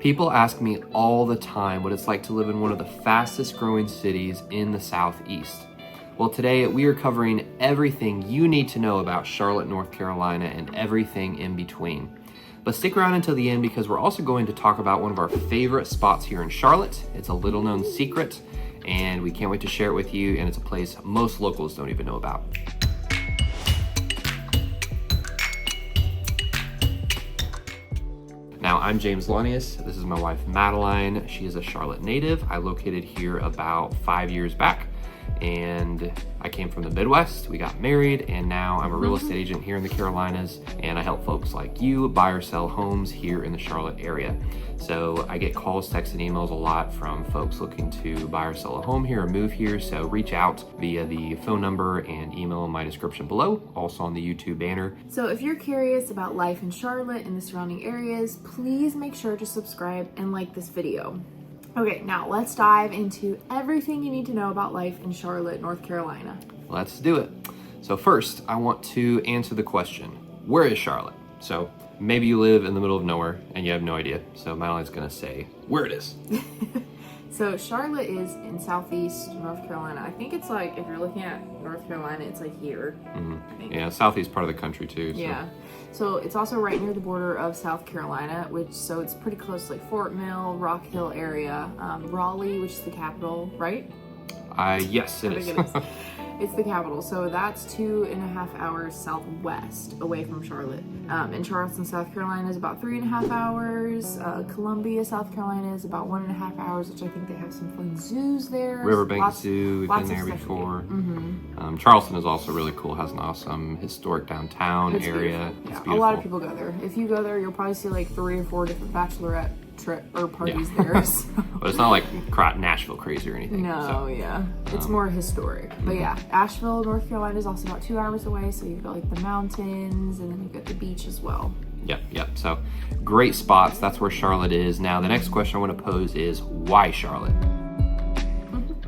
People ask me all the time what it's like to live in one of the fastest growing cities in the Southeast. Well, today we are covering everything you need to know about Charlotte, North Carolina, and everything in between. But stick around until the end because we're also going to talk about one of our favorite spots here in Charlotte. It's a little known secret, and we can't wait to share it with you, and it's a place most locals don't even know about. Now, I'm James Lanius. This is my wife, Madeline. She is a Charlotte native. I located here about 5 years back, and I came from the Midwest. We got married, and now I'm a real estate agent here in the Carolinas, and I help folks like you buy or sell homes here in the Charlotte area. So I get calls, texts, and emails a lot from folks looking to buy or sell a home here or move here. So reach out via the phone number and email in my description below, also on the YouTube banner. So if you're curious about life in Charlotte and the surrounding areas, please make sure to subscribe and like this video. Okay, now let's dive into everything you need to know about life in Charlotte, North Carolina. Let's do it. So first, I want to answer the question, where is Charlotte? So maybe you live in the middle of nowhere and you have no idea. So Madeline's gonna say where it is. So Charlotte is in southeast North Carolina. I think it's like, if you're looking at North Carolina, it's like here. Mm-hmm. Yeah, southeast part of the country too. So. Yeah. So it's also right near the border of South Carolina, so it's pretty close to like Fort Mill, Rock Hill area, Raleigh, which is the capital, right? Yes, it is. It's the capital, so that's 2.5 hours southwest away from Charlotte. And Charleston, South Carolina is about 3.5 hours. Columbia, South Carolina is about 1.5 hours, which I think they have some fun zoos there. Riverbank Zoo, we've been there before. Mm-hmm. Charleston is also really cool, has an awesome historic downtown area. It's beautiful. A lot of people go there. If you go there, you'll probably see like 3 or 4 different bachelorette parties there. So. But it's not like Nashville crazy or anything. No, it's more historic. But yeah, Asheville, North Carolina is also about 2 hours away, so you've got like the mountains and then you've got the beach as well. Yep. So great spots. That's where Charlotte is. Now the next question I want to pose is why Charlotte?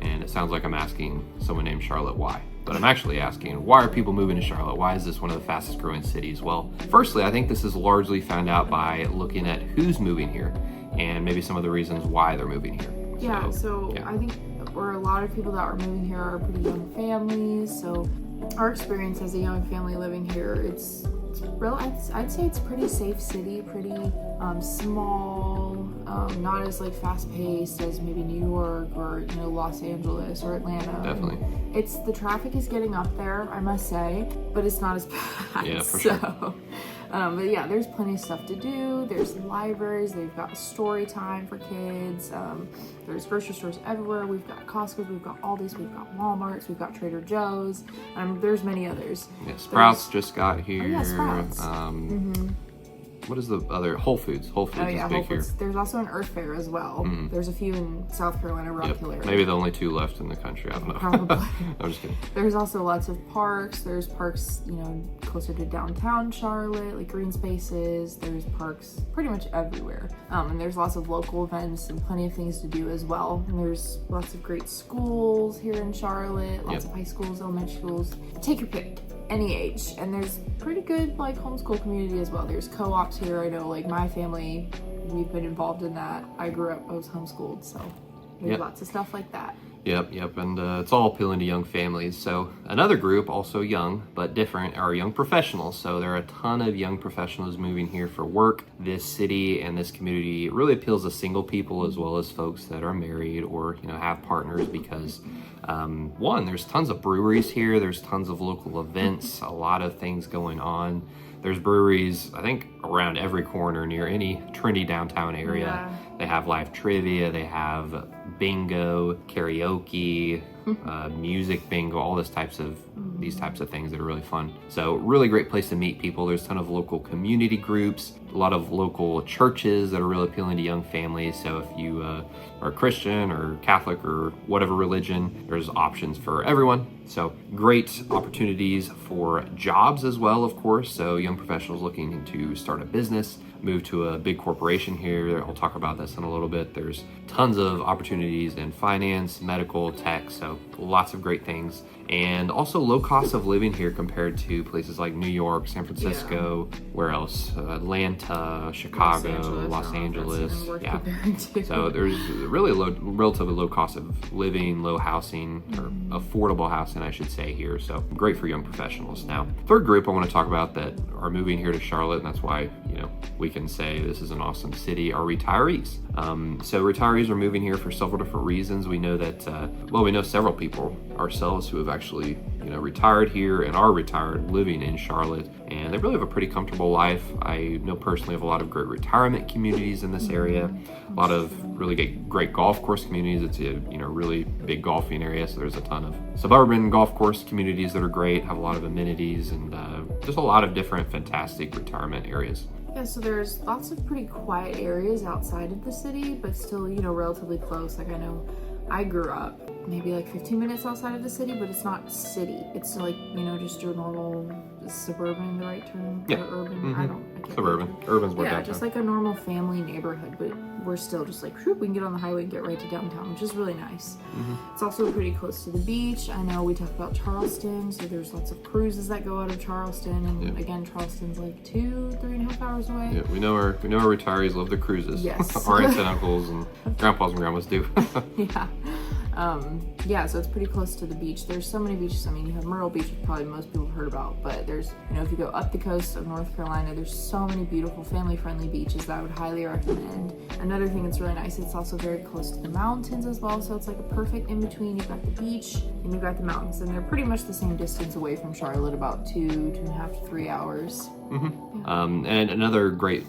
And it sounds like I'm asking someone named Charlotte why. But I'm actually asking, why are people moving to Charlotte? Why is this one of the fastest growing cities? Well, firstly, I think this is largely found out by looking at who's moving here and maybe some of the reasons why they're moving here. So I think for a lot of people that are moving here are pretty young families. So our experience as a young family living here, it's real. I'd say it's a pretty safe city, pretty small, not as like fast paced as maybe New York or Los Angeles or Atlanta. Definitely. The traffic is getting up there, I must say, but it's not as bad. Yeah, for sure. But yeah, there's plenty of stuff to do. There's libraries. They've got story time for kids. There's grocery stores everywhere. We've got Costco's. We've got Aldi's. We've got Walmart's. We've got Trader Joe's. There's many others. Yeah, Sprouts just got here. Oh, yeah, Sprouts. What is the other? Whole Foods. Whole Foods is big here. There's also an Earth Fair as well. There's a few in South Carolina, Rock Hill area. Maybe the only 2 left in the country. I don't know. Probably. I'm just kidding. There's also lots of parks. There's parks, closer to downtown Charlotte, like green spaces. There's parks pretty much everywhere. And there's lots of local events and plenty of things to do as well. And there's lots of great schools here in Charlotte. Lots of high schools, elementary schools. Take your pick. Any age, and there's pretty good like homeschool community as well. There's co-ops here. I know like my family, we've been involved in that. I was homeschooled, so there's lots of stuff like that. Yep, and it's all appealing to young families. So another group, also young but different, are young professionals. So there are a ton of young professionals moving here for work. This city and this community really appeals to single people as well as folks that are married or have partners because one, there's tons of breweries here. There's tons of local events, a lot of things going on. There's breweries, I think, around every corner near any trendy downtown area. Yeah. They have live trivia, they have bingo, karaoke, music bingo, all these types of things that are really fun. So really great place to meet people. There's a ton of local community groups, a lot of local churches that are really appealing to young families. So if you are Christian or Catholic or whatever religion, there's options for everyone. So great opportunities for jobs as well, of course. So young professionals looking to start a business, move to a big corporation here. I'll talk about this in a little bit. There's tons of opportunities in finance, medical, tech, so lots of great things. and also low cost of living here compared to places like New York, San Francisco, where else? Atlanta, Chicago, Los Angeles. Yeah. So there's really relatively low cost of living, low housing, or affordable housing, I should say, here. So great for young professionals. Now, third group I want to talk about that are moving here to Charlotte, and that's why, we can say this is an awesome city, are retirees. So retirees are moving here for several different reasons. We know that, we know several people ourselves who have actually, retired here and are retired living in Charlotte, and they really have a pretty comfortable life. I know personally of a lot of great retirement communities in this area, a lot of really great golf course communities. It's a, really big golfing area, so there's a ton of suburban golf course communities that are great, have a lot of amenities, and just a lot of different fantastic retirement areas. Yeah, so there's lots of pretty quiet areas outside of the city, but still, relatively close. Like I know I grew up maybe like 15 minutes outside of the city, but it's not city. It's like, just your normal suburban, the right term? Yeah. Or urban? I can't Suburban. Urban's more downtown. Just like a normal family neighborhood, but we're still just like, we can get on the highway and get right to downtown, which is really nice. It's also pretty close to the beach. I know we talked about Charleston, so there's lots of cruises that go out of Charleston, and again, Charleston's like 3.5 hours away. Yeah, we know our retirees love the cruises. Yes. Our aunts and uncles and grandpas and grandmas do. So it's pretty close to the beach. There's so many beaches. I mean, you have Myrtle Beach, which probably most people have heard about, but there's, if you go up the coast of North Carolina, there's so many beautiful family-friendly beaches that I would highly recommend. Another thing that's really nice, it's also very close to the mountains as well, so it's like a perfect in-between. You've got the beach and you've got the mountains, and they're pretty much the same distance away from Charlotte, about 2.5 to 3 hours. And another great,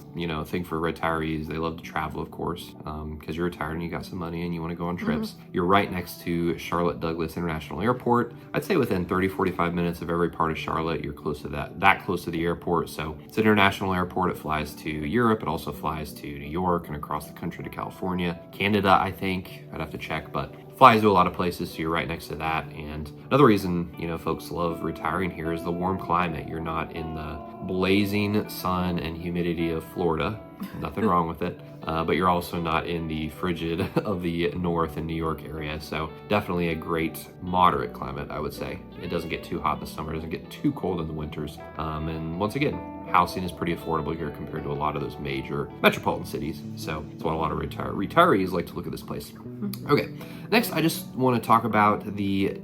thing for retirees, they love to travel, of course, because you're retired and you got some money and you want to go on trips. You're right next to Charlotte Douglas International Airport. I'd say within 30-45 minutes of every part of Charlotte, you're close to that close to the airport. So it's an international airport. It flies to Europe. It also flies to New York and across the country to California, Canada, I think. I'd have to check, but flies to a lot of places, so you're right next to that. And another reason, folks love retiring here is the warm climate. You're not in the blazing sun and humidity of Florida. Nothing wrong with it. But you're also not in the frigid of the north and New York area. So definitely a great moderate climate, I would say. It doesn't get too hot in the summer, it doesn't get too cold in the winters. And once again, housing is pretty affordable here compared to a lot of those major metropolitan cities. So that's why a lot of retirees like to look at this place. Okay, next I just want to talk about the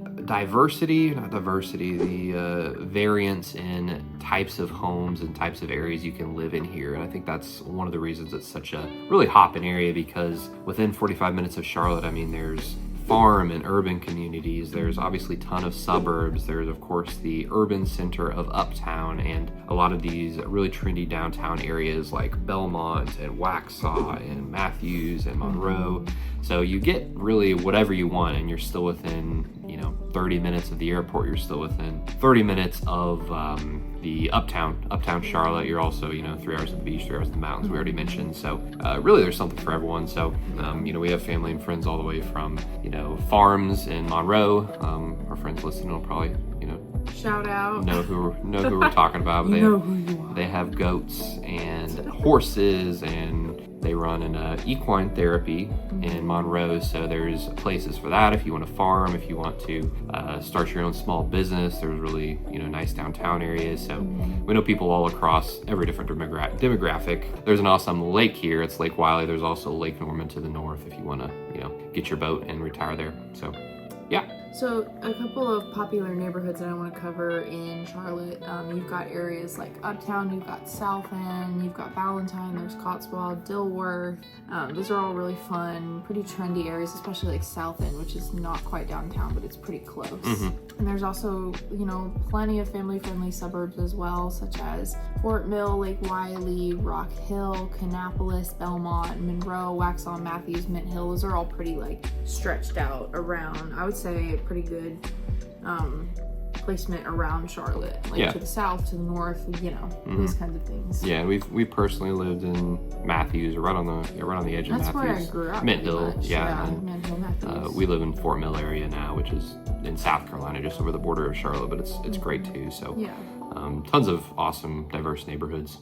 variance in types of homes and types of areas you can live in here. And I think that's one of the reasons it's such a really hopping area, because within 45 minutes of Charlotte, I mean, there's farm and urban communities. There's obviously a ton of suburbs. There's, of course, the urban center of Uptown and a lot of these really trendy downtown areas like Belmont and Waxhaw and Matthews and Monroe. So you get really whatever you want, and you're still within, 30 minutes of the airport. You're still within 30 minutes of the Uptown Charlotte. You're also, 3 hours of the beach, 3 hours of the mountains, we already mentioned. So really there's something for everyone. So, we have family and friends all the way from, farms in Monroe. Our friends listening will probably, shout out. Know who we're talking about. They have goats and horses, and they run an equine therapy in Monroe. So there's places for that if you want to farm, if you want to start your own small business. There's really nice downtown areas. So we know people all across every different demographic. There's an awesome lake here. It's Lake Wiley. There's also Lake Norman to the north if you want to get your boat and retire there. So yeah. So a couple of popular neighborhoods that I want to cover in Charlotte. You've got areas like Uptown, you've got South End, you've got Ballantyne, there's Cotswold, Dilworth. Those are all really fun, pretty trendy areas, especially like South End, which is not quite downtown, but it's pretty close. And there's also, plenty of family-friendly suburbs as well, such as Fort Mill, Lake Wiley, Rock Hill, Kannapolis, Belmont, Monroe, Waxhaw, Matthews, Mint Hill. Those are all pretty like stretched out around, I would say, pretty good placement around Charlotte, like to the south, to the north, those kinds of things. Yeah, we personally lived in Matthews, right on the edge of Matthews. That's where I grew up. Mint Hill, Mint Hill, Matthews. We live in Fort Mill area now, which is in South Carolina, just over the border of Charlotte, but it's great too. So tons of awesome, diverse neighborhoods.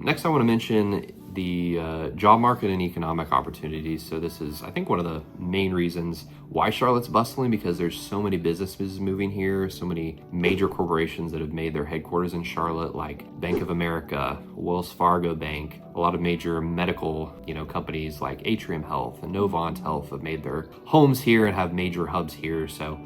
Next, I want to mention the job market and economic opportunities. So this is, I think, one of the main reasons why Charlotte's bustling, because there's so many businesses moving here, so many major corporations that have made their headquarters in Charlotte, like Bank of America, Wells Fargo Bank, a lot of major medical, companies like Atrium Health and Novant Health have made their homes here and have major hubs here. So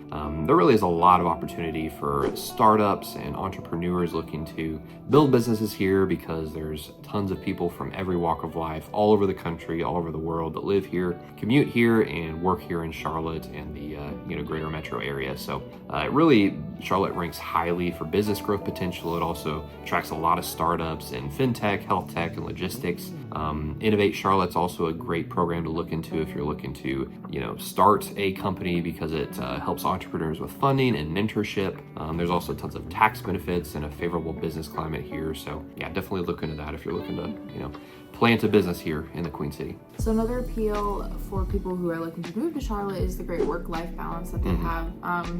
there really is a lot of opportunity for startups and entrepreneurs looking to build businesses here, because there's tons of people from every walk of life all over the country, all over the world, that live here, commute here, and work here in Charlotte and the greater metro area. So Charlotte ranks highly for business growth potential. It also attracts a lot of startups in fintech, health tech, and logistics. Innovate Charlotte's also a great program to look into if you're looking to start a company, because it helps entrepreneurs with funding and mentorship. There's also tons of tax benefits and a favorable business climate here. So yeah, definitely look into that if you're looking to plant a business here in the Queen City. So another appeal for people who are looking to move to Charlotte is the great work-life balance that they have.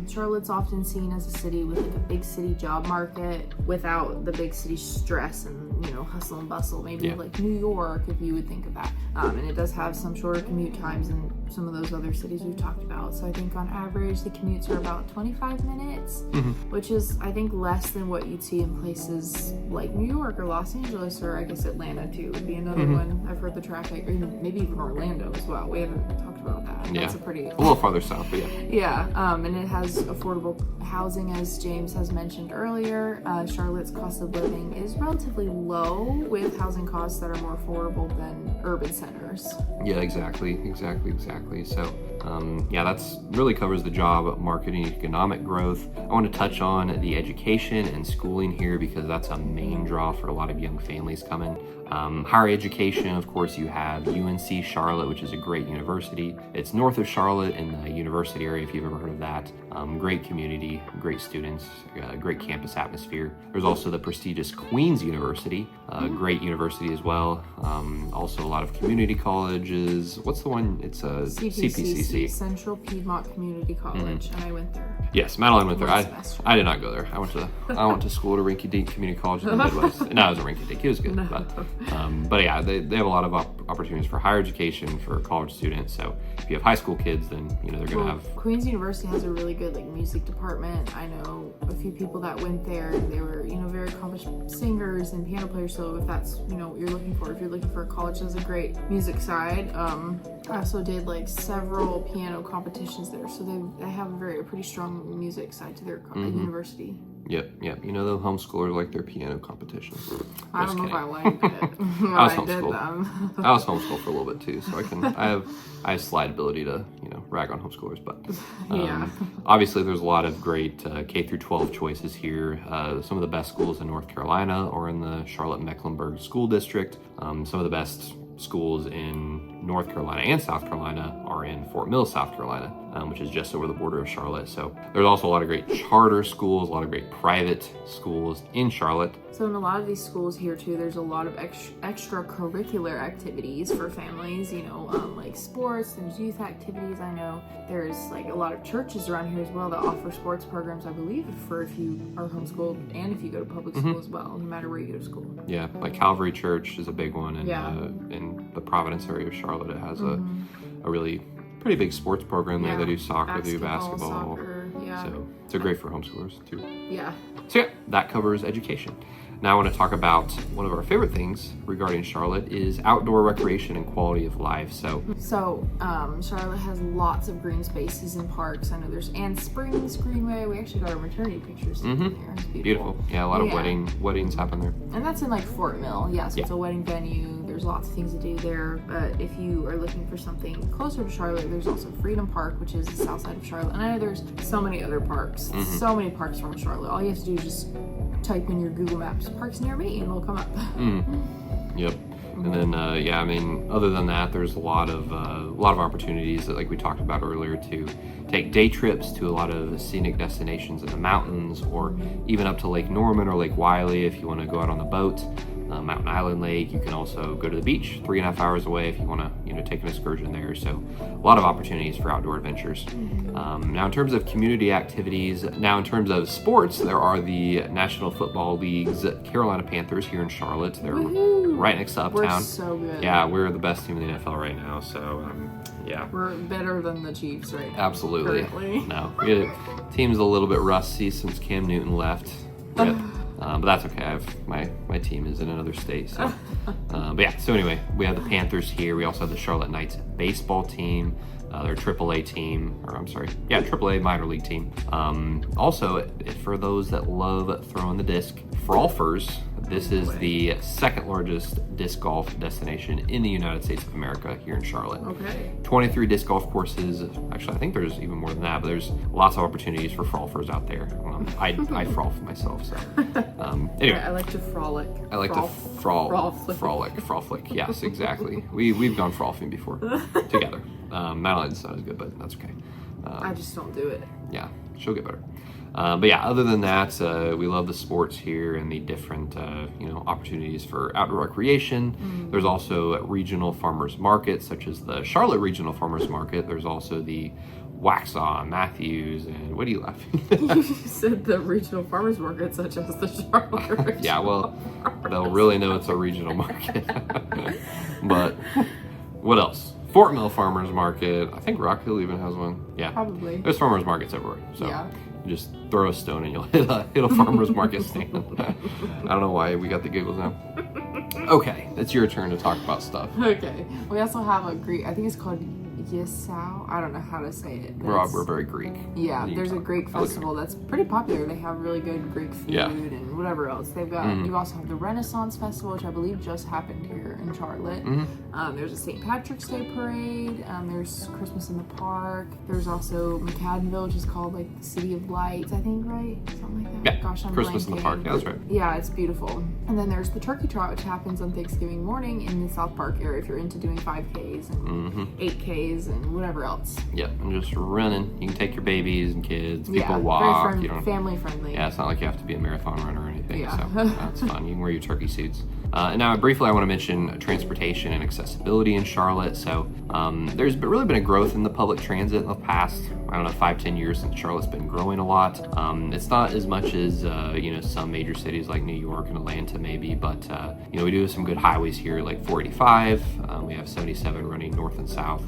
Charlotte's often seen as a city with like a big city job market without the big city stress and hustle and bustle, maybe like New York, if you would think of that. And it does have some shorter commute times than some of those other cities we've talked about. So I think on average the commutes are about 25 minutes, which is, I think, less than what you'd see in places like New York or Los Angeles, or I guess Atlanta too would be another one. I've heard the traffic, or maybe even Orlando as well. We haven't talked about that. Yeah, that's a little farther south, but and it has affordable housing, as James has mentioned earlier. Charlotte's cost of living is relatively low, with housing costs that are more affordable than urban centers. Yeah, exactly. So that's really covers the job market and economic growth. I want to touch on the education and schooling here, because that's a main draw for a lot of young families coming. Higher education, of course, you have UNC Charlotte, which is a great university. It's north of Charlotte in the university area, if you've ever heard of that. Great community, great students, great campus atmosphere. There's also the prestigious Queen's University, great university as well. Also a lot of community colleges. What's the one? It's a CPCC. Central Piedmont Community College, and I went there. Yes, Madeline went there. I did not go there. I went to school at a rinky-dink community college in the Midwest. No, it was a rinky-dink. It was good. No. But yeah, they have a lot of opportunities for higher education for college students. So if you have high school kids, then they're going to have. Queen's University has a really good music department. I know a few people that went there, and they were very accomplished singers and piano players. So if that's what you're looking for, if you're looking for a college that has a great music side, I also did several piano competitions there. So they have a pretty strong music side to their university. Yep. The homeschoolers like their piano competition. I don't know if I liked it. I was homeschooled. I was homeschooled for a little bit too, so I have slight ability to rag on homeschoolers, but obviously there's a lot of great K through 12 choices here. Some of the best schools in North Carolina are in the Charlotte-Mecklenburg School District. Some of the best schools in North Carolina and South Carolina are in Fort Mill, South Carolina, which is just over the border of Charlotte. So there's also a lot of great charter schools, a lot of great private schools in Charlotte. So in a lot of these schools here too, there's a lot of extracurricular activities for families, like sports, there's youth activities. I know there's a lot of churches around here as well that offer sports programs, I believe, for if you are homeschooled and if you go to public school as well, no matter where you go to school. Yeah, Calvary Church is a big one, and in the Providence area of Charlotte, it has a really pretty big sports program there. They do soccer, they do basketball. Soccer, So they're great for homeschoolers too. Yeah. So that covers education. Now I want to talk about one of our favorite things regarding Charlotte is outdoor recreation and quality of life. So Charlotte has lots of green spaces and parks. I know there's Ann Springs Greenway. We actually got our maternity pictures in there. It's beautiful. Yeah, a lot of weddings happen there. And that's in Fort Mill. So it's a wedding venue. There's lots of things to do there. But if you are looking for something closer to Charlotte, there's also Freedom Park, which is the south side of Charlotte. And I know there's so many other parks. So many parks around Charlotte. All you have to do is just type in your Google Maps parks near me and it'll come up. Yep. And then other than that, there's a lot of opportunities that, like we talked about earlier, to take day trips to a lot of scenic destinations in the mountains, or even up to Lake Norman or Lake Wiley if you want to go out on the boat. Mountain Island Lake. You can also go to the beach 3.5 hours away if you want to take an excursion there. So a lot of opportunities for outdoor adventures. Now in terms of community activities, in terms of sports, there are the National Football League's Carolina Panthers here in Charlotte. They're right next to Uptown. We're so good. Yeah, we're the best team in the NFL right now. So, yeah. We're better than the Chiefs right now. Absolutely. Currently. No, team's a little bit rusty since Cam Newton left. Rip. But that's okay. My team is in another state. So, but yeah. So anyway, we have the Panthers here. We also have the Charlotte Knights baseball team. Their AAA team, or I'm sorry, yeah, AAA minor league team. Also, for those that love throwing the disc, Frolfers. This is the second largest disc golf destination in the United States of America here in Charlotte. Okay. 23 disc golf courses. Actually, I think there's even more than that, but there's lots of opportunities for frolfers out there. I frolf myself, so. Anyway. I like to frolic. I like to frolic. Yes, exactly. We've gone frolfing before together. Madeline's not as good, but that's okay. I just don't do it. Yeah, she'll get better. But yeah, other than that, we love the sports here and the different, opportunities for outdoor recreation. There's also regional farmers markets, such as the Charlotte Regional Farmers Market. There's also the Waxhaw, Matthews, and what are you laughing at? You said the regional farmers market, such as the Charlotte. Yeah, well, they'll really know it's a regional market. But what else? Fort Mill Farmers Market. I think Rock Hill even has one. Yeah, probably. There's farmers markets everywhere. So. Yeah. Just throw a stone and you'll hit a farmer's market stand. I don't know why we got the giggles now. Okay, it's your turn to talk about stuff. Okay. We also have a Greek, I think it's called Yesau. I don't know how to say it. We're very Greek. Yeah, there's a Greek festival that's pretty popular. They have really good Greek food and whatever else. They've got, you also have the Renaissance Festival, which I believe just happened here in Charlotte. There's a St. Patrick's Day parade. There's Christmas in the Park. There's also McAdenville, which is called like the City of Lights, I think, right? Something like that. Yeah, gosh, I'm Christmas blanking. in the Park. Yeah, that's right. Yeah, it's beautiful. And then there's the Turkey Trot, which happens on Thanksgiving morning in the South Park area if you're into doing 5Ks and 8Ks and whatever else. Yep, and just running. You can take your babies and kids. People Yeah, walk. very You don't. family friendly. Yeah, it's not like you have to be a marathon runner or anything. Yeah. So that's fun. You can wear your turkey suits. And now, briefly, I want to mention transportation and accessibility in Charlotte. So there's really been a growth in the public transit in the past, 5-10 years since Charlotte's been growing a lot. It's not as much as some major cities like New York and Atlanta maybe, but we do have some good highways here, like 485. We have 77 running north and south.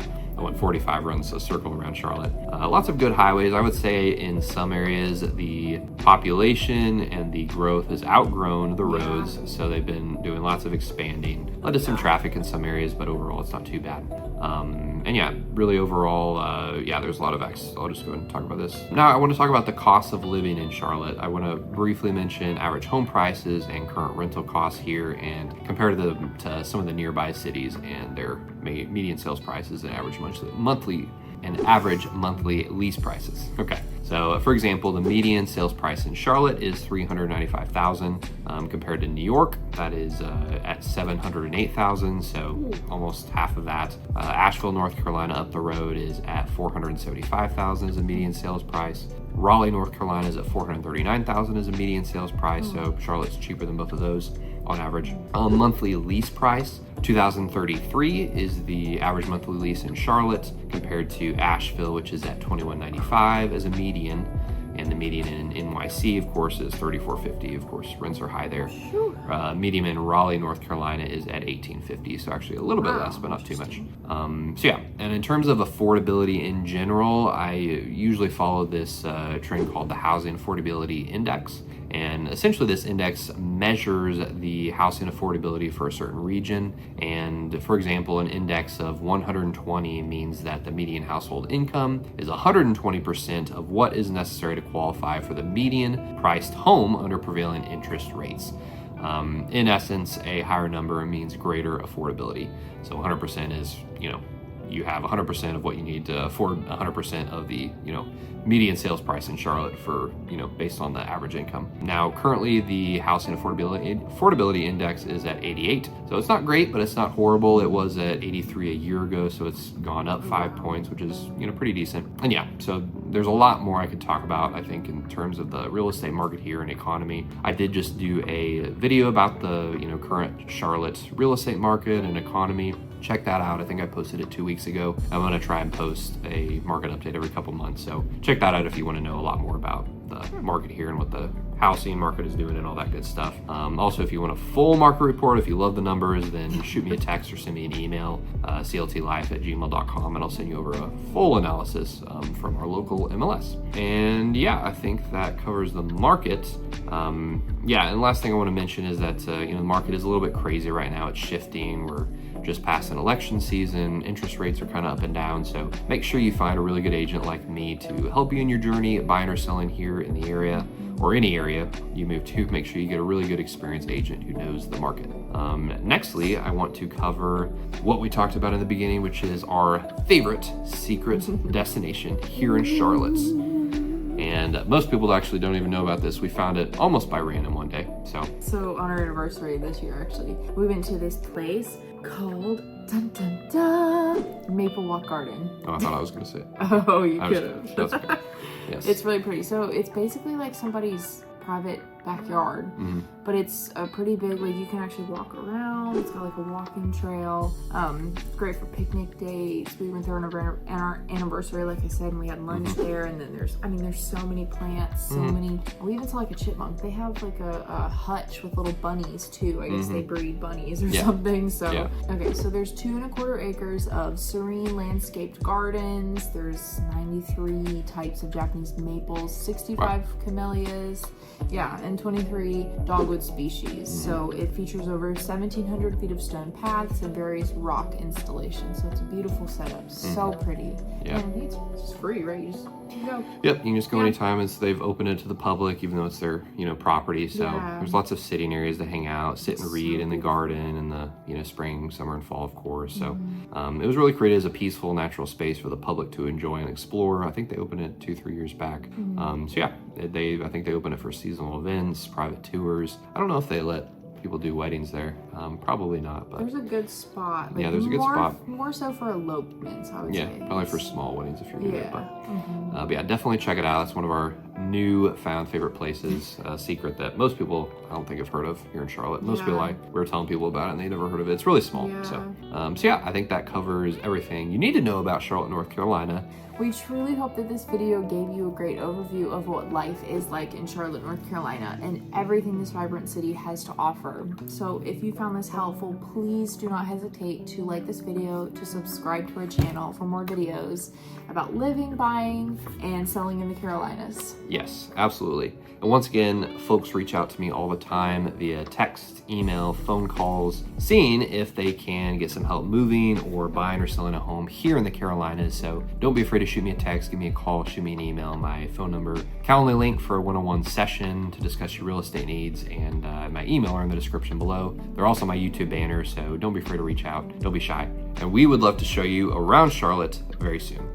45 runs a circle around Charlotte. Lots of good highways. I would say in some areas the population and the growth has outgrown the roads, so they've been doing lots of expanding. Led to some traffic in some areas, but overall it's not too bad. And yeah, really overall, there's a lot of access. I'll just go ahead and talk about this. Now I want to talk about the cost of living in Charlotte. I want to briefly mention average home prices and current rental costs here and compare them to some of the nearby cities and their median sales prices and average monthly lease prices. Okay, so for example, the median sales price in Charlotte is $395,000 compared to New York. That is at $708,000, so almost half of that. Asheville, North Carolina, up the road is at $475,000 as a median sales price. Raleigh, North Carolina is at $439,000 as a median sales price, so Charlotte's cheaper than both of those on average. Monthly lease price, $2,033 is the average monthly lease in Charlotte compared to Asheville, which is at $2,195 as a median. And the median in NYC, of course, is $3,450. Of course, rents are high there. Median in Raleigh, North Carolina is at $1,850, so actually a little bit less, but not too much. And in terms of affordability in general, I usually follow this trend called the Housing Affordability Index. And essentially this index measures the housing affordability for a certain region. And for example, an index of 120 means that the median household income is 120% of what is necessary to qualify for the median priced home under prevailing interest rates. In essence, a higher number means greater affordability. So 100% is, you have 100% of what you need to afford 100% of the, median sales price in Charlotte for, based on the average income. Now, currently the housing affordability index is at 88. So it's not great, but it's not horrible. It was at 83 a year ago, so it's gone up 5 points, which is, pretty decent. And yeah, so there's a lot more I could talk about, I think, in terms of the real estate market here and economy. I did just do a video about the, current Charlotte real estate market and economy. Check that out. I think I posted it 2 weeks ago. I'm going to try and post a market update every couple months. So check that out if you want to know a lot more about the market here and what the housing market is doing and all that good stuff. Also, if you want a full market report, if you love the numbers, then shoot me a text or send me an email, cltlife@gmail.com, and I'll send you over a full analysis from our local MLS. And yeah, I think that covers the market. Yeah, and last thing I want to mention is that the market is a little bit crazy right now. It's shifting. We're just past an election season. Interest rates are kind of up and down, so make sure you find a really good agent like me to help you in your journey buying or selling here in the area, or any area you move to. Make sure you get a really good experienced agent who knows the market. Nextly, I want to cover what we talked about in the beginning, which is our favorite secret destination here in Charlotte. And most people actually don't even know about this. We found it almost by random one day. So on our anniversary this year, actually, we went to this place called dun, dun, dun, Maple Walk Garden. Oh, I thought I was going to say it. Oh, you could have. That's okay. Yes. It's really pretty. So it's basically like somebody's private backyard, but it's a pretty big, like you can actually walk around. It's got like a walking trail. Great for picnic dates. We went there on our anniversary, like I said, and we had lunch there. And then there's so many plants, so many. We even saw like a chipmunk. They have like a hutch with little bunnies too. I guess they breed bunnies or something. So okay, so there's 2.25 acres of serene landscaped gardens. There's 93 types of Japanese maples, 65 camellias. Yeah, and 23 dogwood species. So it features over 1,700 feet of stone paths and various rock installations. So it's a beautiful setup. So pretty. Yeah. And it's just free, right? You just go. Yep, you can just go anytime. They've opened it to the public, even though it's their property. So there's lots of sitting areas to hang out, sit and read in the garden in the spring, summer, and fall, of course. So it was really created as a peaceful, natural space for the public to enjoy and explore. I think they opened it 2-3 years back. So yeah, I think they opened it for seasonal events, private tours. I don't know if they let people do weddings there. Probably not, but there's a good spot. Yeah, there's a good spot. More so for elopements, I would say. Yeah, probably for small weddings if you're doing it. But yeah, definitely check it out. It's one of our new found favorite places. A secret that most people I don't think have heard of here in Charlotte. Most people we were telling people about it and they never heard of it. It's really small. So yeah, I think that covers everything you need to know about Charlotte, North Carolina. We truly hope that this video gave you a great overview of what life is like in Charlotte, North Carolina, and everything this vibrant city has to offer. So if you found this helpful, please do not hesitate to like this video, to subscribe to our channel for more videos about living, buying, and selling in the Carolinas. Yes, absolutely. And once again, folks reach out to me all the time via text, email, phone calls, seeing if they can get some help moving or buying or selling a home here in the Carolinas. So don't be afraid to shoot me a text, give me a call, shoot me an email. My phone number, Calendly link for a one-on-one session to discuss your real estate needs, and my email are in the description below. They're also my YouTube banner, so don't be afraid to reach out. Don't be shy. And we would love to show you around Charlotte very soon.